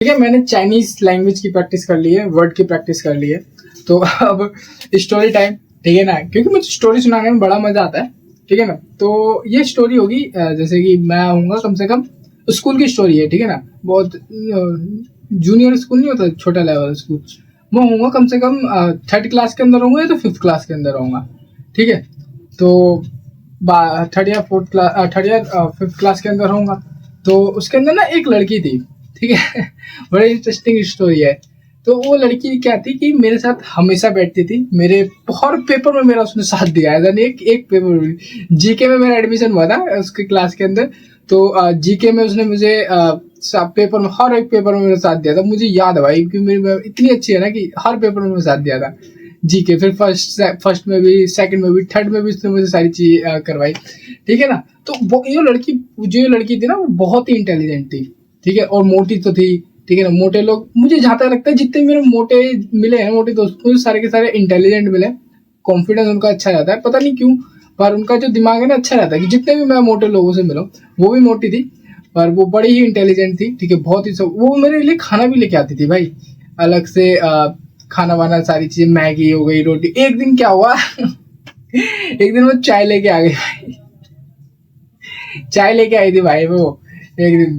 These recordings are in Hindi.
ठीक है, मैंने चाइनीज लैंग्वेज की प्रैक्टिस कर ली है, वर्ड की प्रैक्टिस कर ली है। तो अब स्टोरी टाइम, ठीक है ना, क्योंकि मुझे स्टोरी सुनाने में बड़ा मजा आता है। ठीक है ना, तो ये स्टोरी होगी जैसे कि मैं आऊंगा, कम से कम स्कूल की स्टोरी है। ठीक है ना, बहुत जूनियर स्कूल नहीं होता, छोटा लेवल स्कूल। मैं होऊंगा कम से कम थर्ड क्लास के अंदर होऊंगा या तो फिफ्थ क्लास के अंदर होऊंगा। ठीक है, तो थर्ड या फोर्थ क्लास, थर्ड या फिफ्थ क्लास के अंदर होऊंगा। तो उसके अंदर ना एक लड़की थी। ठीक है बड़ी इंटरेस्टिंग स्टोरी है। तो वो लड़की क्या थी कि मेरे साथ हमेशा बैठती थी, मेरे हर पेपर में मेरा उसने साथ दिया है। एक पेपर में, जीके में मेरा एडमिशन हुआ था उसके क्लास के अंदर। तो जीके में उसने मुझे पेपर में, हर एक पेपर में मेरा साथ दिया था। मुझे याद है भाई, क्योंकि मेरी इतनी अच्छी है ना कि हर पेपर में मेरा साथ दिया था जीके। फिर फर्स्ट में भी, सेकंड में भी, थर्ड में भी उसने मुझे सारी चीज करवाई। ठीक है ना, तो वो जो लड़की थी ना, वो बहुत ही इंटेलिजेंट थी। ठीक है, और मोटी तो थी। ठीक है ना, मोटे लोग, मुझे जहां तक लगता है जितने मेरे मोटे मिले हैं, मोटे दोस्त, मुझे सारे के सारे इंटेलिजेंट मिले। कॉन्फिडेंस उनका अच्छा रहता है, पता नहीं क्यों, पर उनका जो दिमाग है ना अच्छा रहता है। कि जितने भी मैं मोटे लोगों से मिला, वो भी मोटी थी, पर वो बड़ी ही इंटेलिजेंट थी। ठीक है, बहुत ही वो मेरे लिए खाना भी लेके आती थी भाई, अलग से खाना वाना, सारी चीजें, मैगी हो गई, रोटी। एक दिन क्या हुआ एक दिन वो चाय लेके आ गई भाई, चाय लेके आई थी भाई वो। एक दिन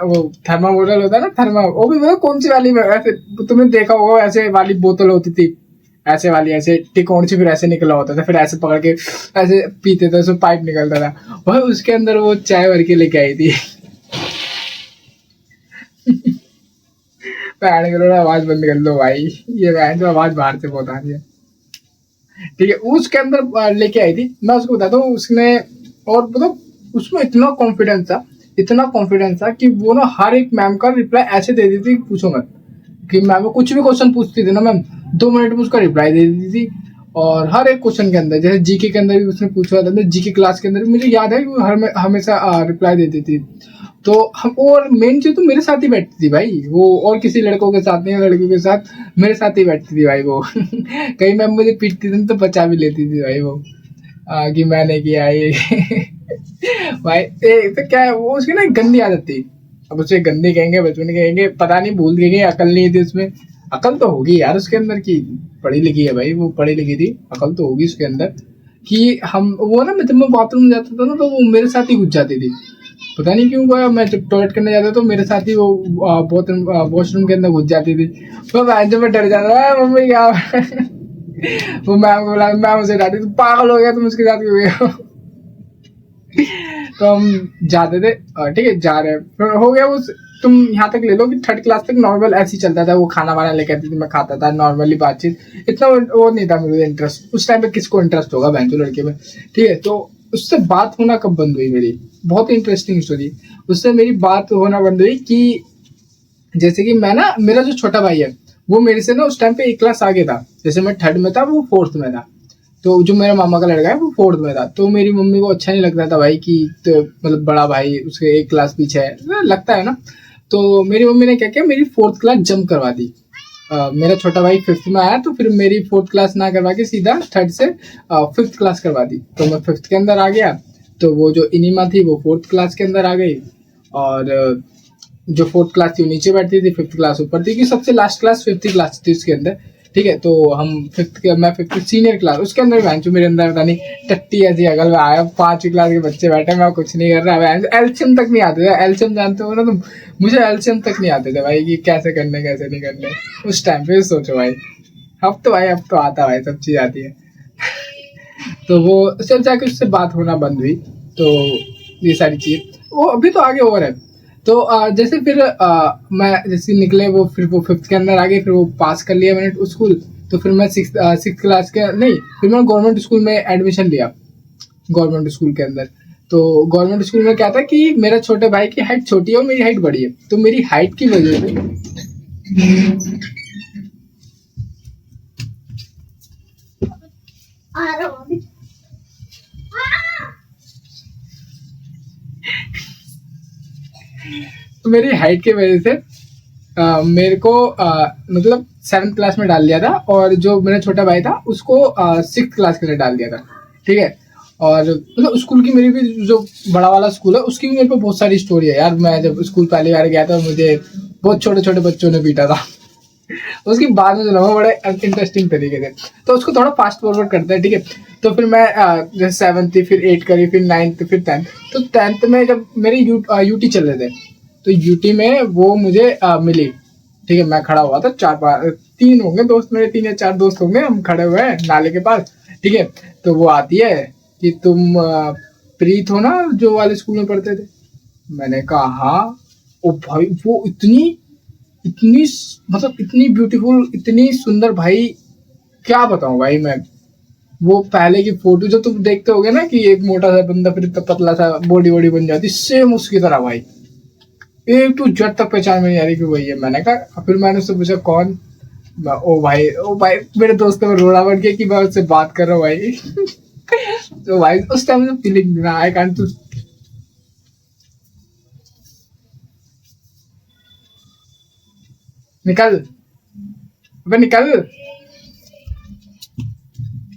वो थर्मा बोतल होता है ना, थर्मा, वो भी वो कौन सी वाली, ऐसे तुमने देखा होगा, ऐसे वाली बोतल होती थी, ऐसे वाली, ऐसे टिकोण से फिर ऐसे निकला होता था, फिर ऐसे पकड़ के ऐसे पीते थे, उसमें पाइप निकलता था भाई, उसके अंदर वो चाय भर के लेके आई थी पैन करो, आवाज बंद कर लो भाई, ये बहन तो आवाज बाहर से बहुत आ रही है। ठीक है, उसके अंदर लेके आई थी। मैं उसको बताता हूँ, उसने, और मतलब उसमें इतना कॉन्फिडेंस था, इतना कॉन्फिडेंस था कि वो ना हर एक मैम का रिप्लाई ऐसे दे देती थी, पूछो मत। कि मैम वो कुछ भी क्वेश्चन पूछती थी ना मैम, 2 मिनट में उसका रिप्लाई दे देती थी। और हर एक क्वेश्चन के अंदर, जैसे जीके के अंदर भी उसने पूछा था, जीके क्लास के अंदर भी मुझे याद है कि वो हमेशा रिप्लाई देती थी। तो हम, और मेन चीज तो मेरे साथ ही बैठती थी भाई वो, और किसी लड़कों के साथ नहीं, लड़कियों के साथ मेरे साथ ही बैठती थी भाई वो कहीं मैम मुझे पीटती थी तो बचा भी लेती थी भाई वो, कि मैंने किया ये भाई। तो क्या है, वो उसकी ना गंदी आदत थी। अब उसे गंदी कहेंगे, बचपन कहेंगे, पता नहीं, भूल गए, अकल नहीं थी उसमें। अकल तो होगी यार उसके अंदर की, पढ़ी लिखी है भाई वो, पढ़ी लिखी थी, अकल तो होगी उसके अंदर। कि हम वो ना, जब मैं बाथरूम में जाता था ना, तो वो मेरे साथ ही घुस जाती थी। पता नहीं क्यों हुआ, मैं जब टॉयलेट करने जाता तो मेरे साथ ही वो वॉशरूम के अंदर घुस जाती थी। तो मैं डर जाता था, मम्मी क्या वो मैम को बोला, मैम उसे डांटी, तुम पागल हो गया, तुम उसके साथ क्यों गए हो तो हम जाते थे, ठीक है, जा रहे फिर हो गया वो। तुम यहाँ तक ले लो कि थर्ड क्लास तक नॉर्मल ऐसे ही चलता था, वो खाना वाना लेके आती थी, मैं खाता था नॉर्मली, बातचीत, इतना वो नहीं था मेरे इंटरेस्ट उस टाइम पे। किसको इंटरेस्ट होगा बहन लड़के में। ठीक है, तो उससे बात होना कब बंद हुई मेरी, बहुत ही इंटरेस्टिंग स्टोरी। उससे मेरी बात होना बंद हुई कि जैसे कि मैं ना, मेरा जो छोटा भाई है वो मेरे से ना उस टाइम पे एक क्लास आगे था। जैसे मैं थर्ड में था, वो फोर्थ में था। तो जो मेरा मामा का लड़का है वो फोर्थ में था। तो मेरी मम्मी को अच्छा नहीं लगता था भाई कि, तो मतलब बड़ा भाई उसके एक क्लास पीछे है, लगता है ना। तो मेरी मम्मी ने क्या किया, मेरी फोर्थ क्लास जंप करवा दी। मेरा छोटा भाई फिफ्थ में आया, तो फिर मेरी फोर्थ क्लास ना करवा के सीधा थर्ड से फिफ्थ क्लास करवा दी। तो मैं फिफ्थ के अंदर आ गया। तो वो जो इनिमा थी वो फोर्थ क्लास के अंदर आ गई, और जो फोर्थ क्लास थी वो नीचे बैठती थी, फिफ्थ क्लास ऊपर थी, कि सबसे लास्ट क्लास फिफ्थ क्लास थी उसके अंदर। ठीक है, तो हम मैं फिफ्थ सीनियर क्लास, उसके अंदर बहन मेरे अंदर पता नहीं टट्टी ऐसी अगल में आया, 5वीं क्लास के बच्चे बैठे, मैं कुछ नहीं कर रहा। एल्शियम तक नहीं आते थे, एल्शियम जानते हो ना तुम, मुझे एल्शियम तक नहीं आते थे भाई, कि कैसे करने कैसे नहीं करने उस टाइम पे। सोचो भाई, अब तो आता भाई, सब चीज आती है तो वो सब जाके उससे बात होना बंद हुई। तो ये सारी चीज, वो अभी तो आगे और है। तो जैसे फिर मैं जैसे निकले वो, फिर वो फिफ्थ के अंदर आ गए, फिर वो पास कर लिया मैंने स्कूल। तो फिर मैं सिक्स क्लास के नहीं, फिर मैं गवर्नमेंट स्कूल में एडमिशन लिया, गवर्नमेंट स्कूल के अंदर। तो गवर्नमेंट स्कूल में क्या था कि मेरा छोटे भाई की हाइट छोटी है और मेरी हाइट बड़ी है। तो मेरी हाइट की वजह से मेरी हाइट की वजह से मेरे को मतलब 7th क्लास में डाल दिया था, और जो मेरा छोटा भाई था उसको 6th क्लास के लिए डाल दिया था। ठीक है, और मतलब स्कूल की मेरी भी, जो बड़ा वाला स्कूल है उसकी भी मेरे पे बहुत सारी स्टोरी है यार। मैं जब स्कूल पहली बार गया था, मुझे बहुत छोटे छोटे बच्चों ने पीटा था। उसकी बाद में सुना बड़े इंटरेस्टिंग तरीके से। तो उसको थोड़ा फास्ट फॉरवर्ड करते हैं, ठीक है। तो फिर मैं जैसे 7th थी, फिर 8 करी, फिर 9th, फिर 10th। तो 10th में जब मेरे यूटी चल रहे थे, तो यूटी में वो मुझे मिली, ठीक है। मैं खड़ा हुआ था, 3 होंगे दोस्त मेरे, 3 या 4 दोस्त होंगे, हम खड़े हुए हैं नाले के पास, ठीक है। तो वो आती है कि तुम प्रीत हो ना जो वाले स्कूल में पढ़ते थे। मैंने कहा हाँ। ओ भाई वो इतनी इतनी मतलब इतनी ब्यूटीफुल, इतनी सुंदर भाई, क्या बताऊं भाई मैं। वो पहले की फोटो जो तुम देखते होगे ना कि एक मोटा सा बंदा फिर इतना पतला सा बॉडी वॉडी बन जाती, सेम उसकी तरह भाई। एक टू जेड तक पहचान में नहीं आ रही कि वही है। मैंने कहा, फिर मैंने उससे पूछा कौन। ओ भाई मेरे दोस्तों में रोड़ा बन गया कि मैं उससे बात कर रहा हूँ भाई। तो भाई उस टाइम में फीलिंग ना आई कांट टू। निकल, अबे निकल,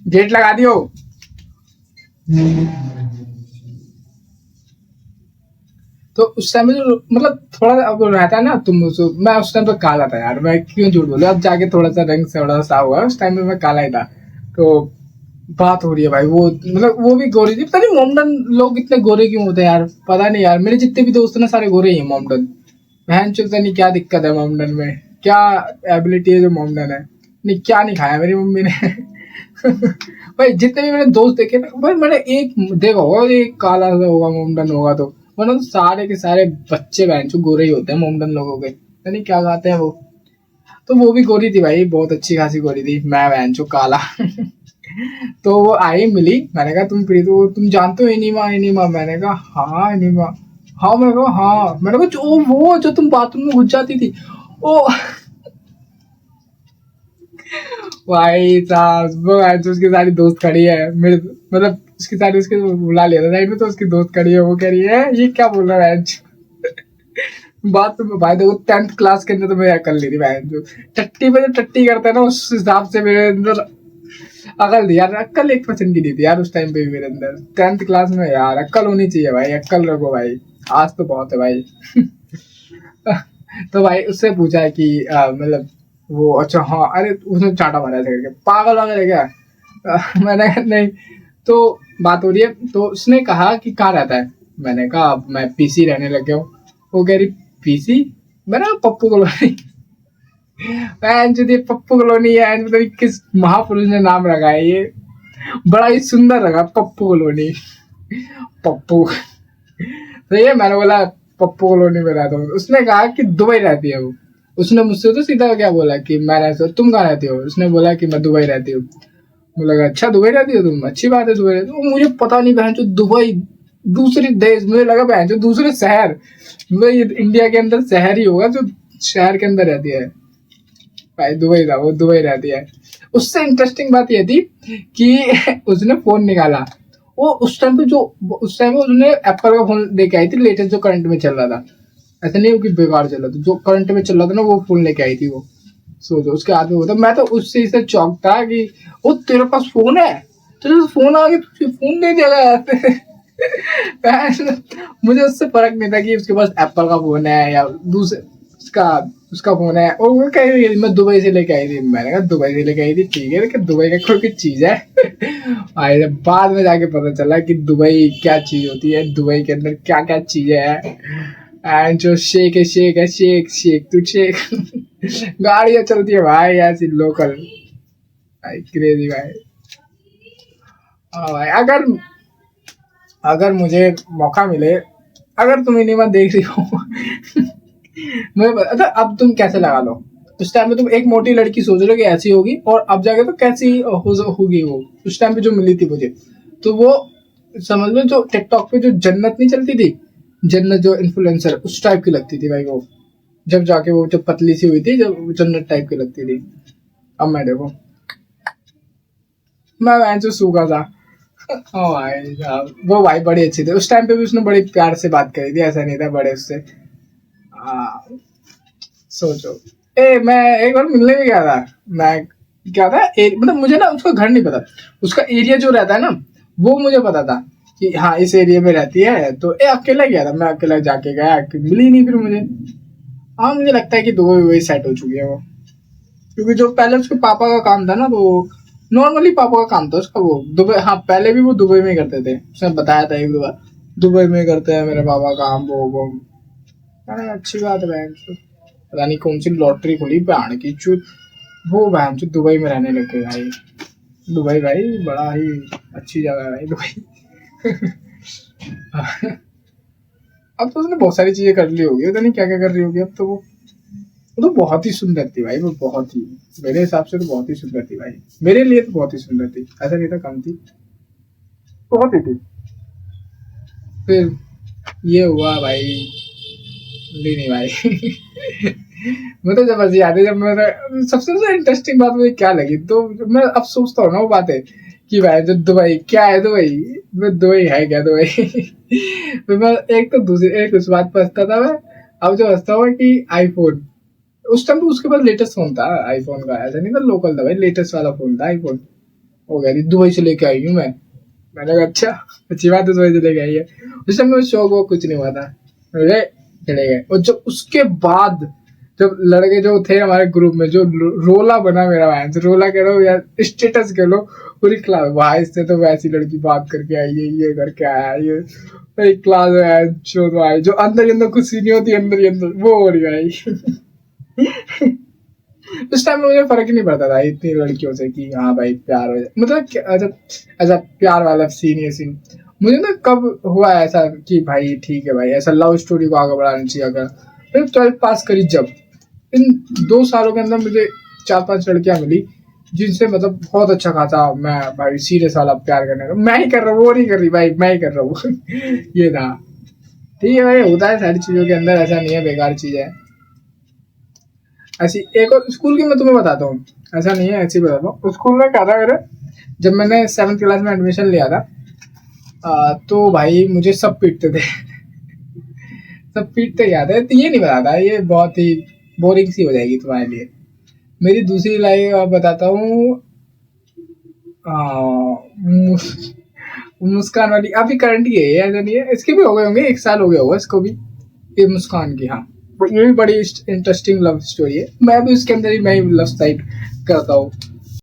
गेट लगा दियो। तो उस टाइम में जो मतलब थोड़ा अब रहता है ना तुम मैं उस टाइम पे काला था यार, मैं क्यों झूठ बोलूं। अब जाके थोड़ा सा रंग से थोड़ा सा हुआ, उस टाइम पे मैं काला ही था। तो बात हो रही है भाई, वो मतलब वो भी गोरी थी। पता नहीं मोमडन लोग इतने गोरे क्यों होते हैं यार, पता नहीं यार। मेरे जितने भी दोस्त हैं ना सारे गोरे ही हैं मोमडन। बहन चलता नहीं क्या दिक्कत है मोमडन में, क्या एबिलिटी है जो मोमडन है। नहीं क्या नहीं खाया मेरी मम्मी ने। भाई जितने भी मैंने दोस्त देखे ना भाई, मैंने एक देखा होगा एक काला सा होगा मोमडन होगा, तो वरना तो सारे के सारे बच्चे बहन चो गोरे ही होते हैं मोमडन लोगों के, पता नहीं क्या खाते हैं वो। तो वो भी गोरी थी भाई, बहुत अच्छी खासी गोरी थी, मैं बहन चो काला। तो वो आई मिली, मैंने कहा तुम प्रीत हो, तुम जानते हो इनिमा इनिमा। मैंने कहा हाँ इनिमा। हाँ मैं कहा हाँ। मैंने कहा जो वो जो तुम बाथरूम में घुस जाती थी ओ। भाई साहब वो है जो उसकी सारी दोस्त खड़ी है मेरे, मतलब उसकी सारी उसके बुला लिया था साइड में, तो उसकी दोस्त खड़ी है, वो कह रही है ये क्या बोल रहा है। बात तो भाई देखो 10th क्लास के अंदर तो मैं अकल नहीं थी भाई, जो टट्टी पे जो टट्टी करता है ना उस हिसाब से मेरे अंदर अकल थी यार। अक्ल 1% की नहीं थी यार उस टाइम पे भी मेरे अंदर। 10th क्लास में यार अक्ल होनी चाहिए भाई, अक्ल रखो भाई, आज तो बहुत है भाई। तो भाई उससे पूछा कि मतलब वो अच्छा हाँ, अरे उसने चाटा मारा ऐसे करके, पागल वागल है क्या। मैंने कहा, नहीं। तो बात हो रही है, तो उसने कहा कि कहाँ रहता है। मैंने कहा अब मैं पीसी रहने लग गया हूँ। वो कह रही पीसी। मैंने कहा पप्पू कॉलोनी। जो ये पप्पू कॉलोनी है, पता नहीं किस महापुरुष ने नाम रखा है ये, बड़ा ही सुंदर रखा पप्पू कॉलोनी। पप्पू सही है। मैंने बोला पप्पू कॉलोनी में रहता हूँ। उसने कहा कि दुबई रहती है वो। उसने मुझसे तो सीधा क्या बोला कि मैं रहता हूँ, तुम कहाँ रहती हो। उसने बोला कि मैं दुबई रहती हूँ। मुझे लगा अच्छा दुबई रहती हो तुम, अच्छी बात है दुबई रहती हो। मुझे पता नहीं बहन जो दुबई दूसरे देश, मुझे लगा बहन जो दूसरे शहर, ये इंडिया के अंदर शहर ही होगा जो शहर के अंदर रहती है। भाई दुबई था, वो दुबई रहती है। उससे इंटरेस्टिंग बात ये थी कि उसने फोन निकाला। वो उस टाइम पे जो उस टाइम उसने एप्पल का फोन लेके आई थी, लेटेस्ट जो करंट में चल रहा था। ऐसा नहीं हो कि बेकार चल रहा था, जो करंट में चल रहा था ना वो फोन लेके आई थी वो। सोचो उसके हाथ में होता। मैं तो उस चीज से चौंक था कि वो तेरे पास फोन है, तेरे पास फोन आ गया, तुझे फोन दे दिया गया। मुझे उससे फर्क नहीं था कि उसके पास एप्पल का फोन है या दूसरे उसका उसका फोन है। और वो कह रही मैं दुबई से लेके आई थी। मैंने कहा दुबई से लेके आई थी ठीक है, लेकिन दुबई का कोई चीज है। आए बाद में जाके पता चला कि दुबई क्या चीज होती है, दुबई के अंदर क्या क्या चीजें है। एंड जो शेक है शेक है, शेक शेक तू शेक। गाड़ियां चलती है भाई ऐसी लोकल, भाई क्रेजी भाई। हाँ भाई, अगर अगर मुझे मौका मिले, अगर तुम इनिमा देख रही हो। मुझे अच्छा अब तुम कैसे लगा लो। उस टाइम पे तुम एक मोटी लड़की सोच रहे हो कि ऐसी होगी, और अब जाके तो कैसी होगी वो। उस टाइम पे जो मिली थी मुझे, तो वो समझ लो जो टिकटॉक पे जो जन्नत नहीं चलती थी, जन्नत जो इन्फ्लुएंसर, उस टाइप की लगती थी भाई वो। जब जाके वो जब पतली सी हुई थी, जब जन्नत टाइप की लगती थी। अब मैं देखो, मैं वैसे सूखा था। ओ भाई साहब, वो भाई बड़ी अच्छी थी उस टाइम पे भी, उसने बड़ी प्यार से बात करी थी, ऐसा नहीं था बड़े उससे। सोचो, मैं एक बार मिलने भी गया था। मैं क्या था मतलब मुझे ना उसका घर नहीं पता, उसका एरिया जो रहता है ना वो मुझे पता था कि हाँ इस एरिया में रहती है। तो अकेला गया था मैं, अकेला जाके गया, मिली नहीं फिर मुझे। हाँ मुझे लगता है कि दुबई वही सेट हो चुकी है वो, क्योंकि जो पहले उसके पापा का काम था ना, तो नॉर्मली पापा का काम था उसका वो दुबई, हाँ पहले भी वो दुबई में ही करते थे, उसने बताया था एक दो बार दुबई में करते हैं मेरे पापा काम, वो अरे अच्छी बात है बहन चो। पता नहीं कौन सी लॉटरी खुली बहन की चूत, वो बहन चो दुबई में रहने लगे भाई। दुबई भाई बड़ा ही अच्छी जगह है भाई दुबई। अब तो उसने बहुत सारी चीजें कर ली होगी, पता नहीं क्या क्या कर रही होगी अब तो वो तो बहुत ही सुंदर थी भाई, वो बहुत ही, मेरे हिसाब से तो बहुत ही सुंदर थी भाई, मेरे लिए तो बहुत ही सुंदर थी, ऐसा नहीं था कम थी, बहुत ही थी। फिर ये हुआ भाई, नहीं नहीं भाई। मतलब जब हंसी आती, जब मैंने सबसे ज्यादा इंटरेस्टिंग बात मुझे क्या लगी, तो मैं अब सोचता हूँ ना वो बातें कि भाई जो दुबई क्या है, दुबई दुबई है क्या दुबई। फिर मैं एक तो दूसरी एक उस बात पर हंसता था मैं, अब जो हंसता हुआ कि आईफोन, उस टाइम तो उसके पास लेटेस्ट फोन था आईफोन का, ऐसा नहीं था लोकल था भाई, लेटेस्ट वाला फोन था आईफोन। वो कह रही दुबई से लेके आई हूँ मैं, मैंने कहा अच्छा, अच्छी बात है दुबई से लेके आई है। उस टाइम में शौक वो कुछ नहीं हुआ था, बोले चले गए। और जब उसके बाद जब लड़के जो थे हमारे ग्रुप में, जो रोला बना मेरा भाई, जो रोला कह लो या स्टेटस कह लो, पूरी क्लास भाई इससे तो वैसी लड़की बात करके आई है, ये करके आया है, ये भाई क्लास में जो भाई जो अंदर ही अंदर कुछ नहीं होती, अंदर ही अंदर वो हो रही भाई। उस टाइम में मुझे फर्क ही नहीं पड़ता था इतनी लड़कियों से कि हाँ भाई प्यार हो जाए, मतलब ऐसा ऐसा प्यार वाला सीन, ये सीन मुझे ना कब हुआ ऐसा कि भाई ठीक है भाई ऐसा लव स्टोरी को आगे बढ़ाना चाहिए। अगर फिर 12th पास करी, जब इन 2 सालों के अंदर मुझे 4-5 लड़कियां मिली जिनसे मतलब बहुत अच्छा खासा मैं भाई सीरियस वाला प्यार करने का, मैं ही कर रहा हूँ, वो नहीं कर रही भाई, मैं ही कर रहा हूँ। ये था। ठीक है भाई, होता है सारी चीजों के अंदर, ऐसा नहीं है बेकार चीज है। ऐसी एक और स्कूल की मैं तुम्हें बताता हूँ, ऐसा नहीं है, ऐसी बताता हूँ। स्कूल में क्या था मेरे, जब मैंने 7th क्लास में एडमिशन लिया था, तो भाई मुझे सब पीटते थे। सब पीटते याद है, तो ये नहीं बताता, ये बहुत ही बोरिंग सी हो जाएगी तुम्हारे लिए। मेरी दूसरी लाइफ बताता हूँ। मुस्कान वाली अभी करंट ही है, ऐसा नहीं है, इसके भी हो गए होंगे, 1 साल हो गया होगा इसको भी, ये मुस्कान की। हाँ ये भी बड़ी इंटरेस्टिंग लव स्टोरी है, मैं भी उसके अंदर ही मैं लव साइड करता हूँ।